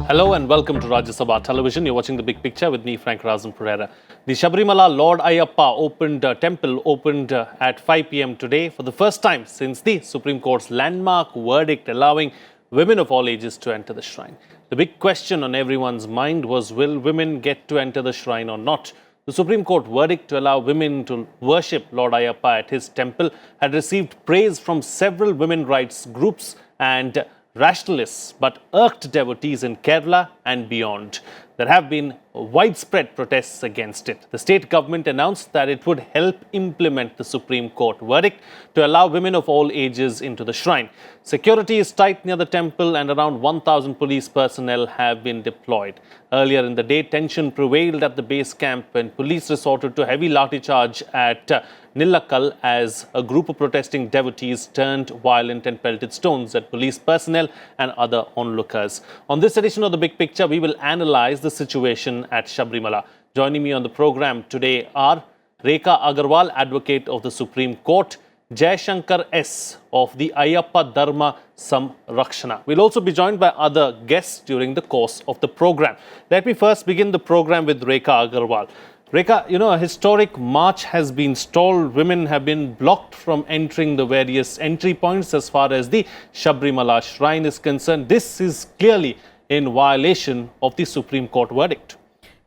Hello and welcome to Rajya Sabha Television. You're watching The Big Picture with me, Frank Razan Pereira. The Sabarimala Lord Ayyappa temple opened at 5 p.m. today for the first time since the Supreme Court's landmark verdict allowing women of all ages to enter the shrine. The big question on everyone's mind was, will women get to enter the shrine or not? The Supreme Court verdict to allow women to worship Lord Ayyappa at his temple had received praise from several women rights groups and rationalists, but irked devotees in Kerala and beyond. There have been widespread protests against it. The state government announced that it would help implement the Supreme Court verdict to allow women of all ages into the shrine. Security is tight near the temple and around 1,000 police personnel have been deployed. Earlier in the day, tension prevailed at the base camp when police resorted to heavy lathicharge at Nilakkal as a group of protesting devotees turned violent and pelted stones at police personnel and other onlookers. On this edition of The Big Picture, we will analyze the situation at Sabarimala. Joining me on the program today are REKHA AGGARWAL, advocate of the Supreme Court, Jaishankar S. of the Ayyappa Dharma Samrakshana. We'll also be joined by other guests during the course of the program. Let me first begin the program with REKHA AGGARWAL. REKHA, a historic march has been stalled. Women have been blocked from entering the various entry points as far as the Sabarimala shrine is concerned. This is clearly in violation of the Supreme Court verdict.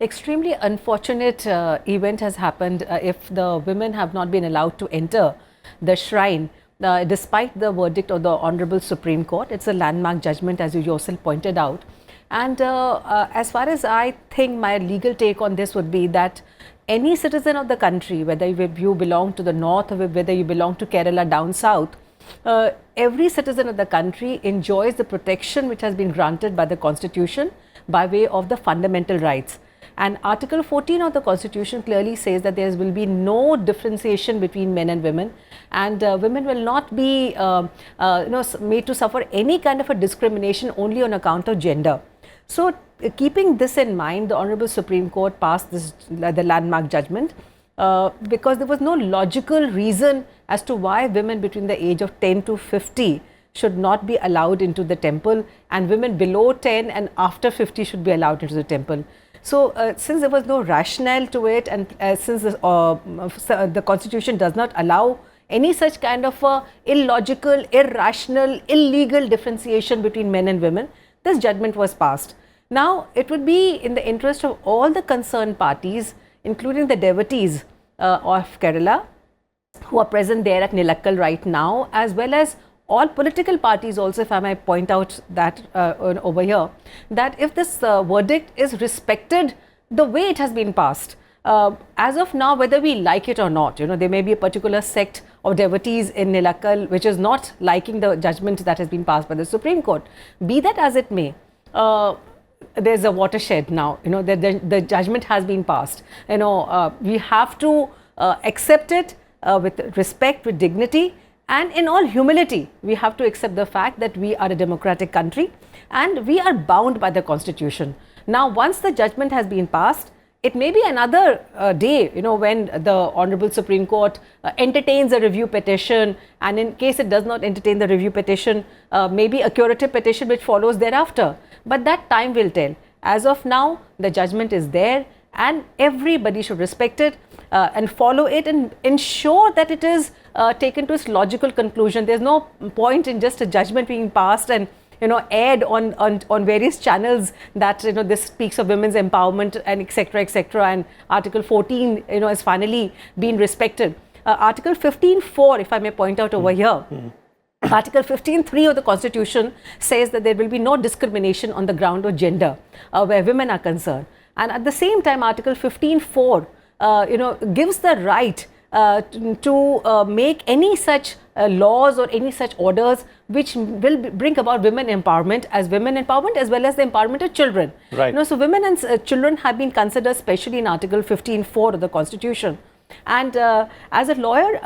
Extremely unfortunate event has happened if the women have not been allowed to enter the shrine despite the verdict of the Honorable Supreme Court. It's a landmark judgment, as you yourself pointed out. And as far as I think, my legal take on this would be that any citizen of the country, whether you belong to the north or whether you belong to Kerala down south, every citizen of the country enjoys the protection which has been granted by the Constitution by way of the fundamental rights. And Article 14 of the Constitution clearly says that there will be no differentiation between men and women, and women will not be made to suffer any kind of a discrimination only on account of gender. So, keeping this in mind, the Honorable Supreme Court passed the landmark judgment because there was no logical reason as to why women between the age of 10 to 50 should not be allowed into the temple, and women below 10 and after 50 should be allowed into the temple. So, since there was no rationale to it, and since the Constitution does not allow any such kind of illogical, irrational, illegal differentiation between men and women, this judgment was passed. Now, it would be in the interest of all the concerned parties, including the devotees of Kerala, who are present there at Nilakkal right now, as well as all political parties also, if I may point out that over here, that if this verdict is respected the way it has been passed, as of now, whether we like it or not, there may be a particular sect of devotees in Nilakkal which is not liking the judgment that has been passed by the Supreme Court. Be that as it may, there's a watershed now, the judgment has been passed. We have to accept it with respect, with dignity, and in all humility. We have to accept the fact that we are a democratic country and we are bound by the Constitution. Now, once the judgment has been passed, it may be another day, when the Honorable Supreme Court entertains a review petition, and in case it does not entertain the review petition, maybe a curative petition which follows thereafter. But that time will tell. As of now, the judgment is there and everybody should respect it and follow it and ensure that it is taken to its logical conclusion. There's no point in just a judgment being passed and aired on various channels that this speaks of women's empowerment and etc., and Article 14 has finally been respected. Article 15(4), if I may point out over here, Article 15(3) of the Constitution says that there will be no discrimination on the ground of gender where women are concerned, and at the same time Article 15(4) gives the right to make any such laws or any such orders which will bring about women empowerment as well as the empowerment of children. Right. So women and children have been considered especially in Article 15(4) of the Constitution. And as a lawyer,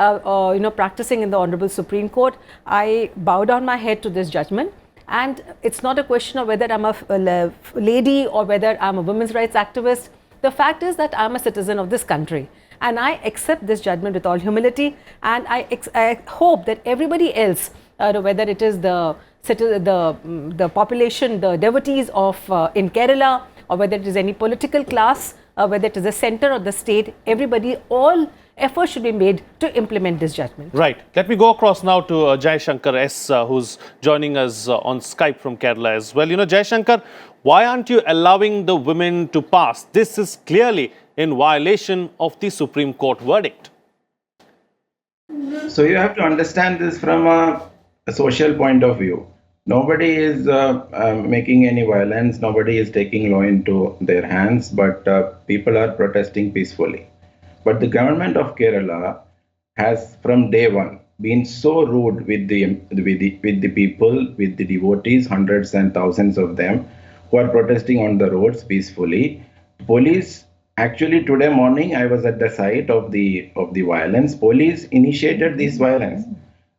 practicing in the Honorable Supreme Court, I bow down my head to this judgment. And it's not a question of whether I'm a lady or whether I'm a women's rights activist. The fact is that I'm a citizen of this country. And I accept this judgment with all humility, and I hope that everybody else, whether it is the the population, the devotees of in Kerala, or whether it is any political class, whether it is the center or the state, everybody, all efforts should be made to implement this judgment. Right. Let me go across now to Jai Shankar S, who's joining us on Skype from Kerala as well. You know, Jai Shankar, why aren't you allowing the women to pass? This is clearly in violation of the Supreme Court verdict. So you have to understand this from a social point of view. Nobody is making any violence. Nobody is taking law into their hands, but people are protesting peacefully. But the government of Kerala has, from day one, been so rude with the people, with the devotees, hundreds and thousands of them, who are protesting on the roads peacefully. Police, actually today morning, I was at the site of the violence. Police initiated this violence.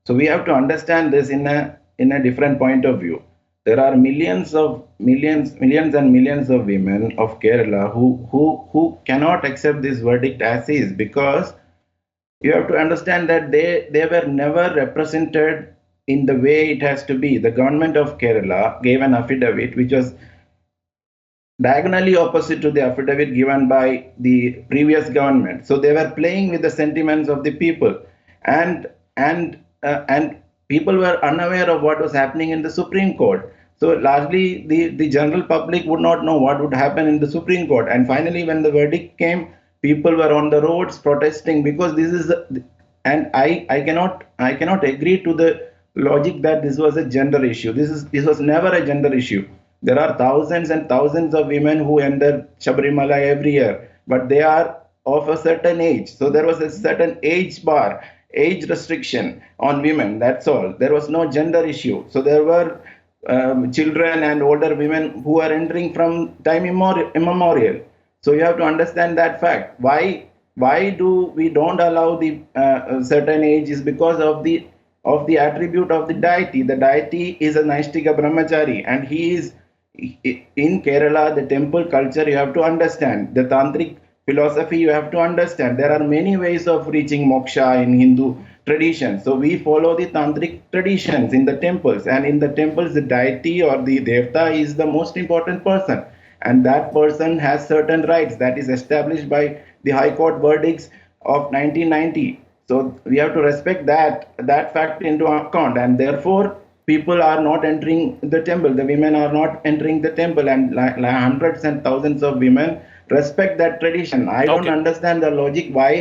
So we have to understand this in a different point of view. There are millions and millions of women of Kerala who cannot accept this verdict as is, because you have to understand that they were never represented in the way it has to be. The government of Kerala gave an affidavit which was diagonally opposite to the affidavit given by the previous government. So they were playing with the sentiments of the people, and people were unaware of what was happening in the Supreme Court. So largely the general public would not know what would happen in the Supreme Court. And finally, when the verdict came, people were on the roads protesting, because this is, and I cannot agree to the logic that this was a gender issue. This was never a gender issue. There are thousands and thousands of women who enter Sabarimala every year, but they are of a certain age. So there was a certain age bar, age restriction on women. That's all. There was no gender issue. So there were children and older women who are entering from time immemorial. So you have to understand that fact. Why do we don't allow the certain age is because of the attribute of the deity. The deity is a Naistika Brahmachari, and he is in Kerala. The temple culture, you have to understand. The tantric philosophy, you have to understand. There are many ways of reaching moksha in Hindu tradition. So we follow the tantric traditions in the temples, and in the temples the deity or the devta is the most important person, and that person has certain rights that is established by the High Court verdicts of 1990. So we have to respect that fact into account, and therefore people are not entering the temple. The women are not entering the temple, and hundreds and thousands of women respect that tradition. I don't understand the logic why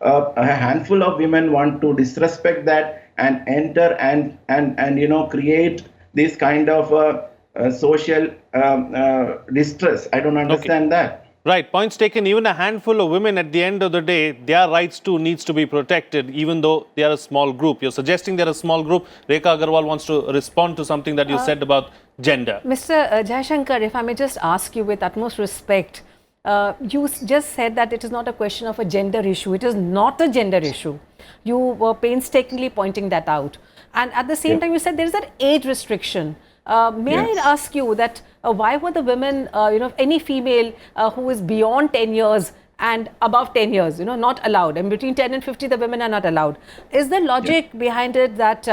a handful of women want to disrespect that and enter and create this kind of social distress. I don't understand that. Right, points taken. Even a handful of women, at the end of the day, their rights too needs to be protected, even though they are a small group. You're suggesting they're a small group. Rekha Aggarwal wants to respond to something that you said about gender. Mr. Jayashankar, if I may just ask you with utmost respect, you just said that it is not a question of a gender issue. It is not a gender issue. You were painstakingly pointing that out. And at the same time, you said there is an age restriction. May I ask you that why were the women, any female who is beyond 10 years and above 10 years, not allowed, and between 10 and 50 the women are not allowed? Is the logic behind it that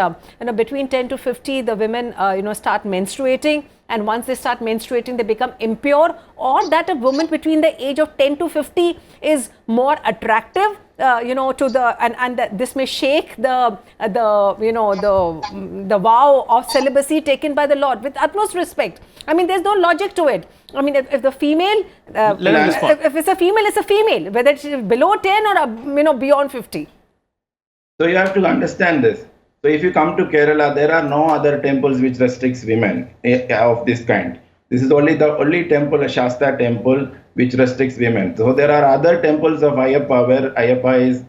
between 10 to 50 the women start menstruating, and once they start menstruating they become impure, or that a woman between the age of 10 to 50 is more attractive to the and that this may shake the vow of celibacy taken by the Lord? With utmost respect, I mean, there's no logic to it. I mean, if the female, if it's a female, it's a female, whether it's below 10 or beyond 50. So you have to understand this. So if you come to Kerala, there are no other temples which restricts women of this kind. This is only the only temple, a Shasta temple, which restricts women. So there are other temples of Ayyappa where Ayyappa is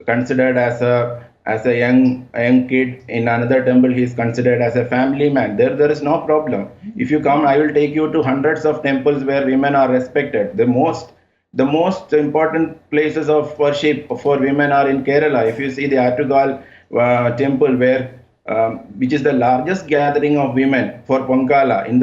considered as a young kid. In another temple, he is considered as a family man. There is no problem. If you come, I will take you to hundreds of temples where women are respected. The most important places of worship for women are in Kerala. If you see the AGGARWAL temple, which is the largest gathering of women for Pongala in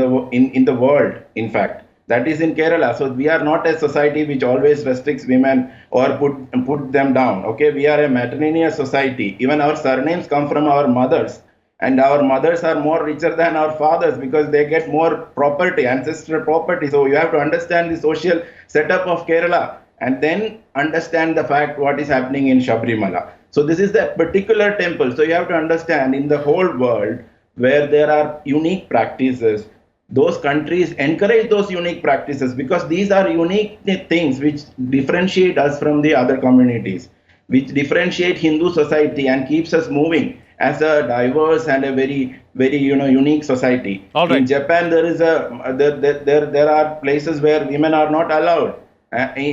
the world, in fact, that is in Kerala. So we are not a society which always restricts women or put them down. Okay, we are a matrilineal society. Even our surnames come from our mothers. And our mothers are more richer than our fathers because they get more property, ancestral property. So you have to understand the social setup of Kerala and then understand the fact what is happening in Sabarimala. So this is the particular temple. So you have to understand in the whole world where there are unique practices, those countries encourage those unique practices because these are unique things which differentiate us from the other communities, which differentiate Hindu society and keeps us moving as a diverse and a very unique society. All right. In Japan, there is there are places where women are not allowed.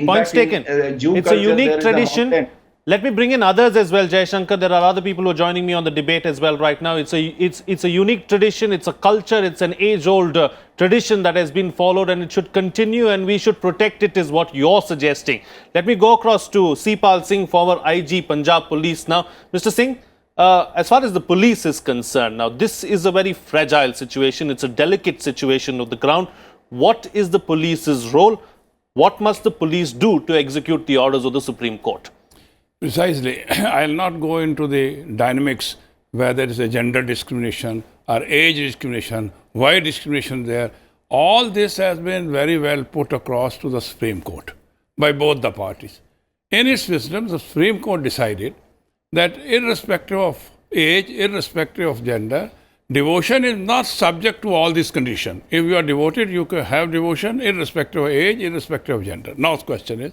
Points taken. It's a unique tradition. Let me bring in others as well, Jai Shankar. There are other people who are joining me on the debate as well right now. It's a unique tradition. It's a culture. It's an age-old tradition that has been followed, and it should continue, and we should protect it, is what you're suggesting. Let me go across to Sipal Singh, former IG, Punjab Police now. Mr. Singh, as far as the police is concerned, now this is a very fragile situation. It's a delicate situation on the ground. What is the police's role? What must the police do to execute the orders of the Supreme Court? Precisely. I'll not go into the dynamics whether it's a gender discrimination or age discrimination, why discrimination there. All this has been very well put across to the Supreme Court by both the parties. In its wisdom, the Supreme Court decided that irrespective of age, irrespective of gender, devotion is not subject to all these conditions. If you are devoted, you can have devotion irrespective of age, irrespective of gender. Now the question is,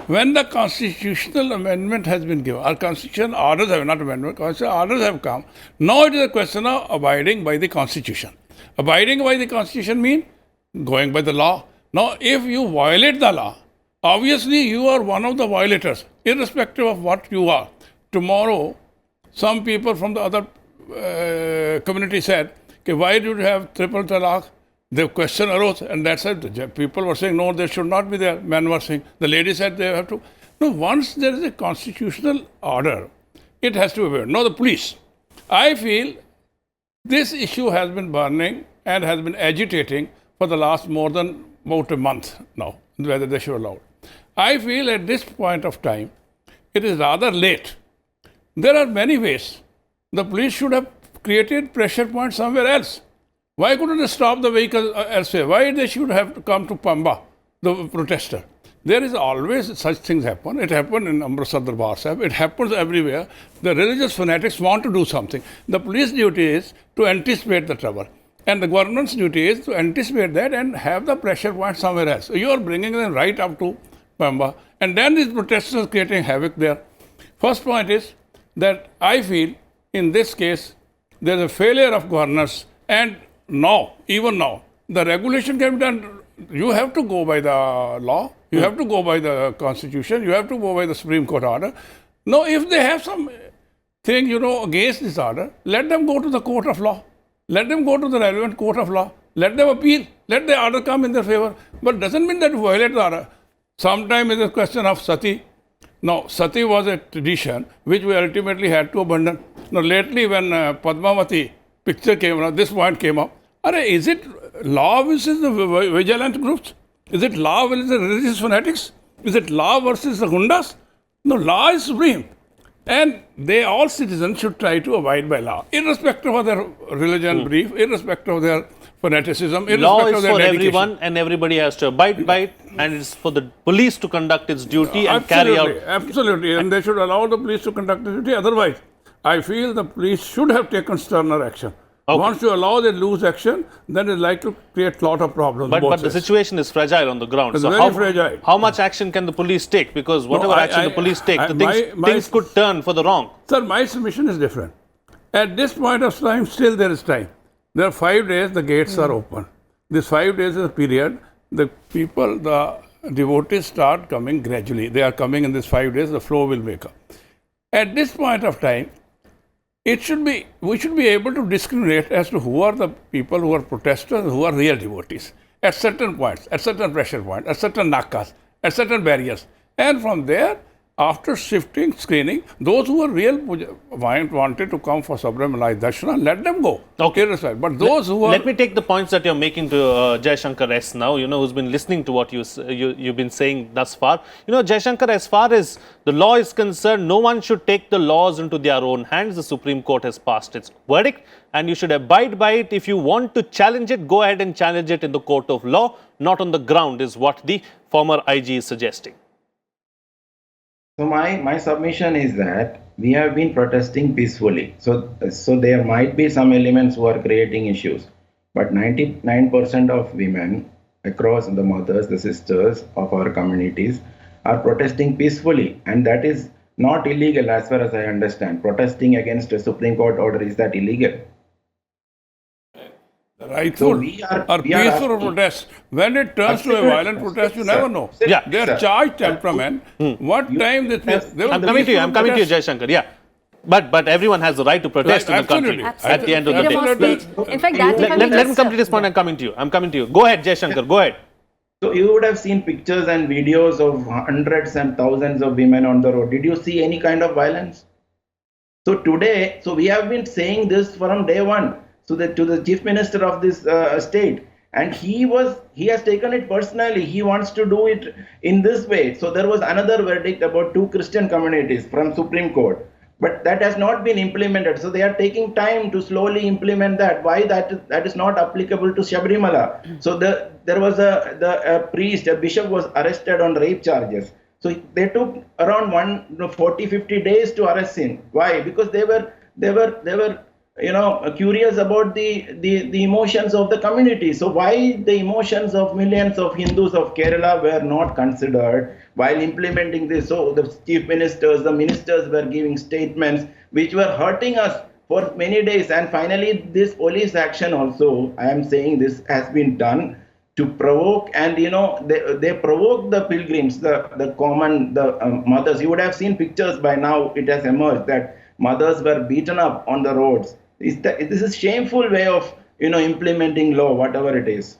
when the constitutional amendment has been given, our constitutional orders have, not amendment, constitutional orders have come, now it is a question of abiding by the constitution. Abiding by the constitution means going by the law. Now if you violate the law, obviously you are one of the violators, irrespective of what you are. Tomorrow, some people from the other community said, okay, why do you have triple talaq? The question arose, and that's it. People were saying, no, they should not be there. Men were saying, the lady said they have to. No, once there is a constitutional order, it has to be obeyed. Now the police. I feel this issue has been burning and has been agitating for the last more than about a month now, whether they should allow it. I feel at this point of time, it is rather late. There are many ways. The police should have created pressure points somewhere else. Why couldn't they stop the vehicle elsewhere? Why they should have to come to Pamba, the protester? There is always such things happen. It happened in Amritsar Darbar Sahib. It happens everywhere. The religious fanatics want to do something. The police duty is to anticipate the trouble. And the government's duty is to anticipate that and have the pressure point somewhere else. So you are bringing them right up to Pamba. And then these protesters creating havoc there. First point is that I feel in this case, there is a failure of governors, and now, even now, the regulation can be done. You have to go by the law, you have to go by the constitution, you have to go by the Supreme Court order. Now, if they have some thing, against this order, let them go to the court of law. Let them go to the relevant court of law. Let them appeal. Let the order come in their favor. But doesn't mean that you violate the order. Sometimes it's a question of sati. Now, sati was a tradition which we ultimately had to abandon. Now, lately when Padmavati picture came up, this point came up, is it law versus the vigilant groups? Is it law versus the religious fanatics? Is it law versus the gundas? No, law is supreme. And all citizens should try to abide by law, irrespective of their religion belief, irrespective of their fanaticism, irrespective law is of their for dedication. everyone, and everybody has to abide by it, and it's for the police to conduct its duty and carry out. Absolutely, and they should allow the police to conduct the duty. Otherwise, I feel the police should have taken sterner action. Okay. Once you allow them loose action, then it's likely to create a lot of problems. But the situation is fragile on the ground. It's so very fragile. How much action can the police take? Because whatever action the police take, things could turn for the wrong. Sir, my submission is different. At this point of time, still there is time. There are 5 days, the gates are open. This 5 days is a period, the people, the devotees start coming gradually. They are coming in this 5 days, the flow will make up. At this point of time, we should be able to discriminate as to who are the people who are protesters, who are real devotees, at certain points, at certain pressure points, at certain nakas, at certain barriers. And from there, after shifting screening, those who were wanted to come for Sabarimala Darshana, let them go. Okay. But those who are... Let me take the points that you're making to Jaishankar S now, who's been listening to what you've been saying thus far. Jaishankar, as far as the law is concerned, no one should take the laws into their own hands. The Supreme Court has passed its verdict and you should abide by it. If you want to challenge it, go ahead and challenge it in the court of law, not on the ground, is what the former IG is suggesting. So my submission is that we have been protesting peacefully. So there might be some elements who are creating issues, but 99% of women across the mothers, the sisters of our communities are protesting peacefully, and that is not illegal as far as I understand. Protesting against a Supreme Court order, is that illegal? Rightful or peaceful protest. When it turns to a violent protest, you never know. Yeah. Their charged temperament, what time they will... I'm coming to you, Jaishankar. Yeah. But everyone has the right to protest in the country at the end of the day. In fact, that Let me come to this point. I'm coming to you. Go ahead, Jaishankar. Go ahead. So you would have seen pictures and videos of hundreds and thousands of women on the road. Did you see any kind of violence? So today, we have been saying this from day one to the chief minister of this state, and he has taken it personally. He wants to do it in this way. So there was another verdict about 2 Christian communities from Supreme Court, but that has not been implemented. So they are taking time to slowly implement that. Why that is not applicable to Sabarimala? So there was a priest, a bishop was arrested on rape charges. So they took around 40-50 days to arrest him. Why? Because they were curious about the emotions of the community. So why the emotions of millions of Hindus of Kerala were not considered while implementing this? So the chief ministers, the ministers were giving statements which were hurting us for many days. And finally, this police action also, I am saying this has been done to provoke, and they provoke the pilgrims, the common mothers. You would have seen pictures by now. It has emerged that mothers were beaten up on the roads. This is shameful way of implementing law, whatever it is.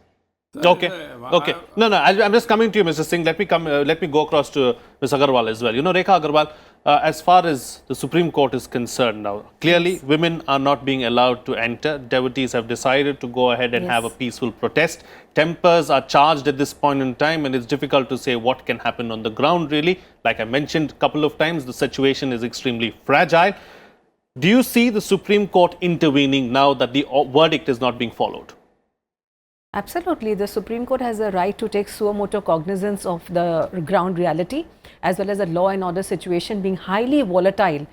Okay. No. I'm just coming to you, Mr. Singh. Let me go across to Ms. Aggarwal as well. Rekha Aggarwal, as far as the Supreme Court is concerned now, clearly women are not being allowed to enter. Devotees have decided to go ahead and have a peaceful protest. Tempers are charged at this point in time, and it's difficult to say what can happen on the ground, really. Like I mentioned a couple of times, the situation is extremely fragile. Do you see the Supreme Court intervening now that the verdict is not being followed? Absolutely. The Supreme Court has a right to take suo motu cognizance of the ground reality, as well as the law and order situation being highly volatile,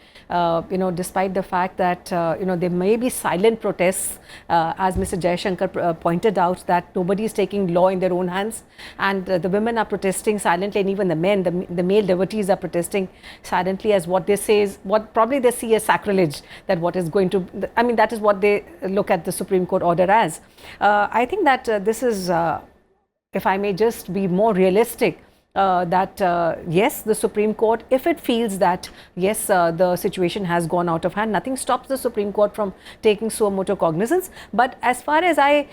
despite the fact that, there may be silent protests, as Mr. Jaishankar pointed out, that nobody is taking law in their own hands, and the women are protesting silently, and even the men, the male devotees are protesting silently, as what they say is, what probably they see as sacrilege, that what is going to, that is what they look at the Supreme Court order as. I think that this is, if I may just be more realistic, that yes, the Supreme Court, if it feels that yes, the situation has gone out of hand, nothing stops the Supreme Court from taking suo motu cognizance. But as far as I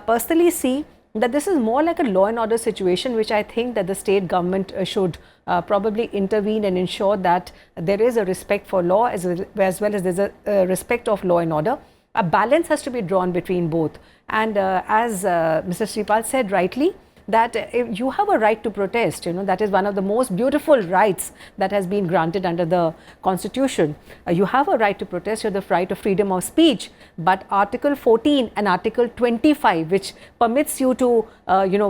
personally see, that this is more like a law and order situation, which I think that the state government should probably intervene and ensure that there is a respect for law as well as there's a respect of law and order. A balance has to be drawn between both. And as Mr. Sripal said rightly, that if you have a right to protest, that is one of the most beautiful rights that has been granted under the Constitution. You have a right to protest, you have the right of freedom of speech, but Article 14 and Article 25, which permits you to,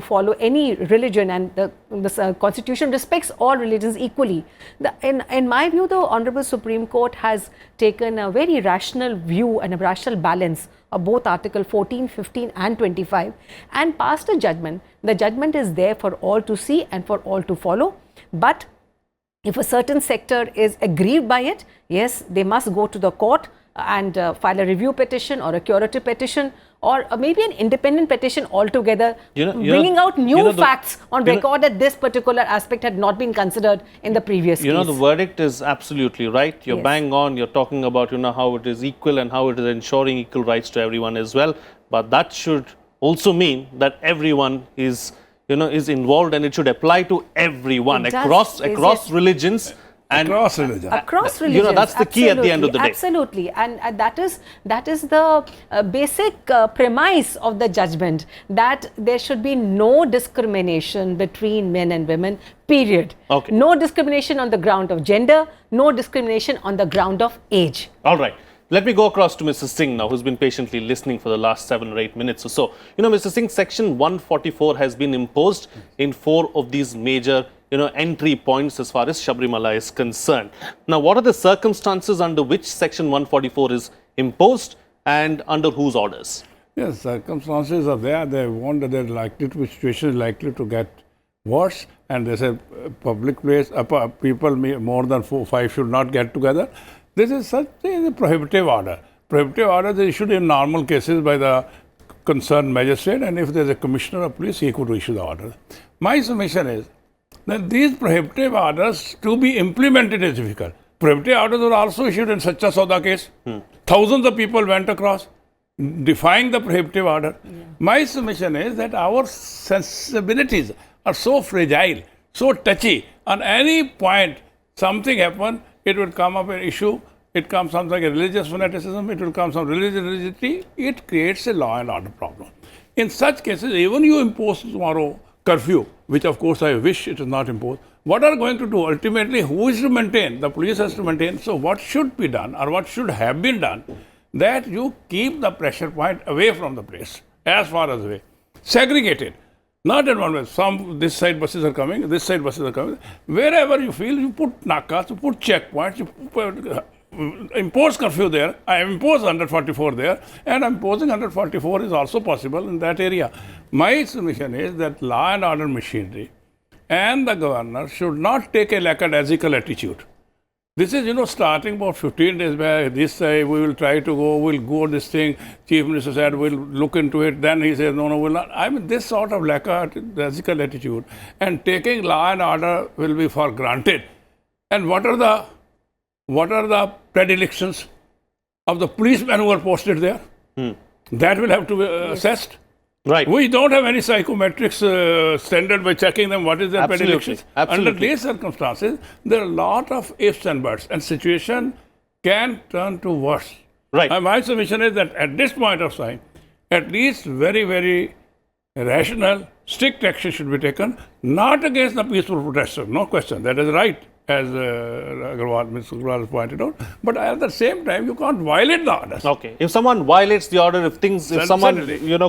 follow any religion, and the Constitution respects all religions equally. In my view, the Honorable Supreme Court has taken a very rational view and a rational balance of both Article 14, 15 and 25 and passed a judgment. The judgment is there for all to see and for all to follow. But if a certain sector is aggrieved by it, yes, they must go to the court and file a review petition or a curative petition, or maybe an independent petition altogether, bringing out new facts on record that this particular aspect had not been considered in the previous case. The verdict is absolutely right. You're bang on. You're talking about, how it is equal and how it is ensuring equal rights to everyone as well. But that should also mean that everyone is, is involved, and it should apply to everyone across religions. And across religion. Across You know, religions. that's the key at the end of the day. Absolutely. And that is the basic premise of the judgment, that there should be no discrimination between men and women, period. Okay. No discrimination on the ground of gender, no discrimination on the ground of age. All right. Let me go across to Mr. Singh now, who's been patiently listening for the last 7 or 8 minutes or so. You know, Mr. Singh, Section 144 has been imposed in 4 of these major, entry points as far as Sabarimala is concerned. Now, what are the circumstances under which Section 144 is imposed and under whose orders? Yes, circumstances are there. They want that they're likely to be situation is likely to get worse, and they say public place, people more than 4 or 5 should not get together. This is such a prohibitive order. Prohibitive orders are issued in normal cases by the concerned magistrate, and if there's a commissioner of police, he could issue the order. My submission is that these prohibitive orders to be implemented is difficult. Prohibitive orders were also issued in Sacha Sauda case. Thousands of people went across defying the prohibitive order. Yeah. My submission is that our sensibilities are so fragile, so touchy. On any point, something happen, it will come up an issue, it comes something like a religious fanaticism, it will come some religious rigidity, it creates a law and order problem. In such cases, even you impose tomorrow curfew, which of course I wish it is not imposed, what are going to do? Ultimately, who is to maintain? The police has to maintain. So what should be done, or what should have been done, that you keep the pressure point away from the place, as far as away. Segregated. Not in one way. This side buses are coming, this side buses are coming. Wherever you feel, you put nakas, you put checkpoints, you impose curfew there. I impose 144 there, and imposing 144 is also possible in that area. My submission is that law and order machinery and the governor should not take a lackadaisical attitude. This is, starting about 15 days back, this say we will try to go, we'll go this thing, Chief Minister said we'll look into it, then he says no, we'll not. I mean, this sort of lackadaisical attitude and taking law and order will be for granted. And what are the predilections of the policemen who are posted there? That will have to be assessed. Right. We don't have any psychometrics standard by checking them what is their predilections. Absolutely. Under these circumstances, there are a lot of ifs and buts, and situation can turn to worse. Right. My submission is that at this point of time, at least very, very rational, strict action should be taken, not against the peaceful protesters, no question, that is right, as Mr. Aggarwal has pointed out, but at the same time, you can't violate the orders. Okay. If someone violates the order, if someone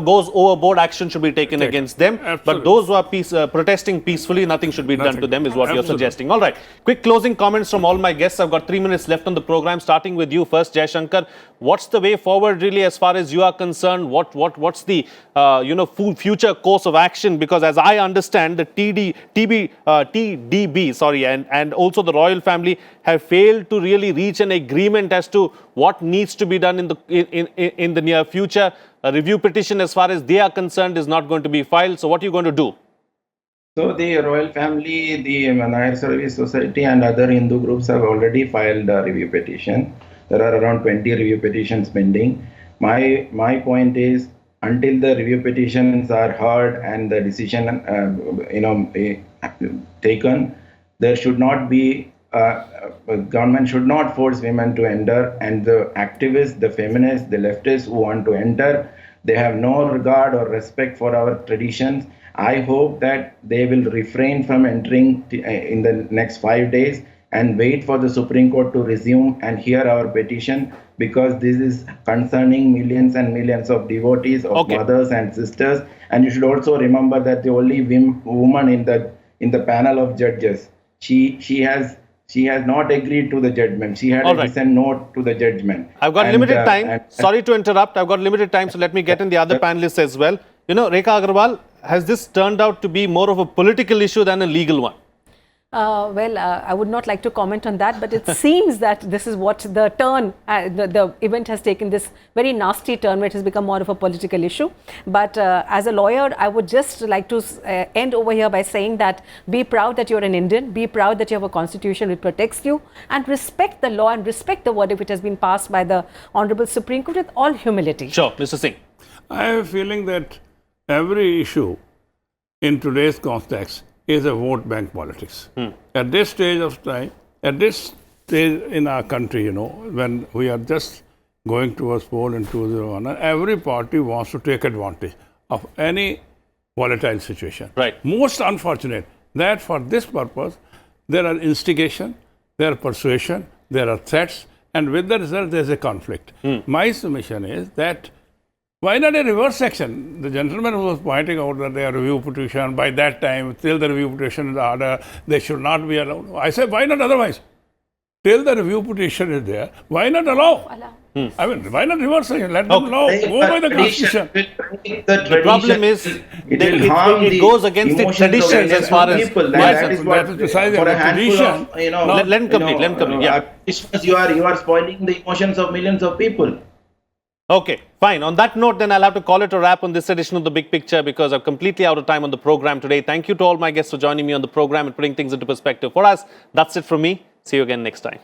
goes overboard, action should be taken against them. Absolutely. But those who are protesting peacefully, nothing should be done to them, is what you're suggesting. All right. Quick closing comments from all my guests. I've got 3 minutes left on the program. Starting with you first, Jai Shankar. What's the way forward, really, as far as you are concerned? What's the future course of action? Because as I understand, the TDB, and also the royal family have failed to really reach an agreement as to what needs to be done in the near future. A review petition, as far as they are concerned, is not going to be filed. So what are you going to do? So the royal family, the Nair Service Society and other Hindu groups have already filed a review petition. There are around 20 review petitions pending. My point is, until the review petitions are heard and the decision taken, there should not be government should not force women to enter, and the activists, the feminists, the leftists who want to enter, they have no regard or respect for our traditions. I hope that they will refrain from entering in the next 5 days and wait for the Supreme Court to resume and hear our petition, because this is concerning millions and millions of devotees, of mothers and sisters. And you should also remember that the only woman in the panel of judges, she has not agreed to the judgment. She had a dissent note to the judgment. I've got limited time. Sorry to interrupt. I've got limited time, so let me get in the other panelists as well. Rekha Aggarwal, has this turned out to be more of a political issue than a legal one? I would not like to comment on that, but it seems that this is what the turn, the event has taken this very nasty turn where it has become more of a political issue. But as a lawyer, I would just like to end over here by saying that be proud that you're an Indian, be proud that you have a constitution which protects you, and respect the law and respect the verdict which has been passed by the Honorable Supreme Court with all humility. Sure, Mr. Singh. I have a feeling that every issue in today's context is a vote bank politics. At this stage of time, At this stage in our country, you know, when we are just going towards poll in 2001, every party wants to take advantage of any volatile situation. Right. Most unfortunate that for this purpose, there are instigation, there are persuasion, there are threats, and with the result, there is a conflict. My submission is that why not a reverse action? The gentleman who was pointing out that their review petition, by that time, till the review petition is order, they should not be allowed. I say, why not otherwise? Till the review petition is there, why not allow? I mean, why not reverse action? Let them allow. Go by the constitution. The problem is it goes against the traditions as far as that is what precisely for a the handful tradition. of, you know, Let him complete, let him complete, yeah. Traditions, you are spoiling the emotions of millions of people. Okay, fine. On that note, then I'll have to call it a wrap on this edition of The Big Picture because I'm completely out of time on the program today. Thank you to all my guests for joining me on the program and putting things into perspective for us. That's it from me. See you again next time.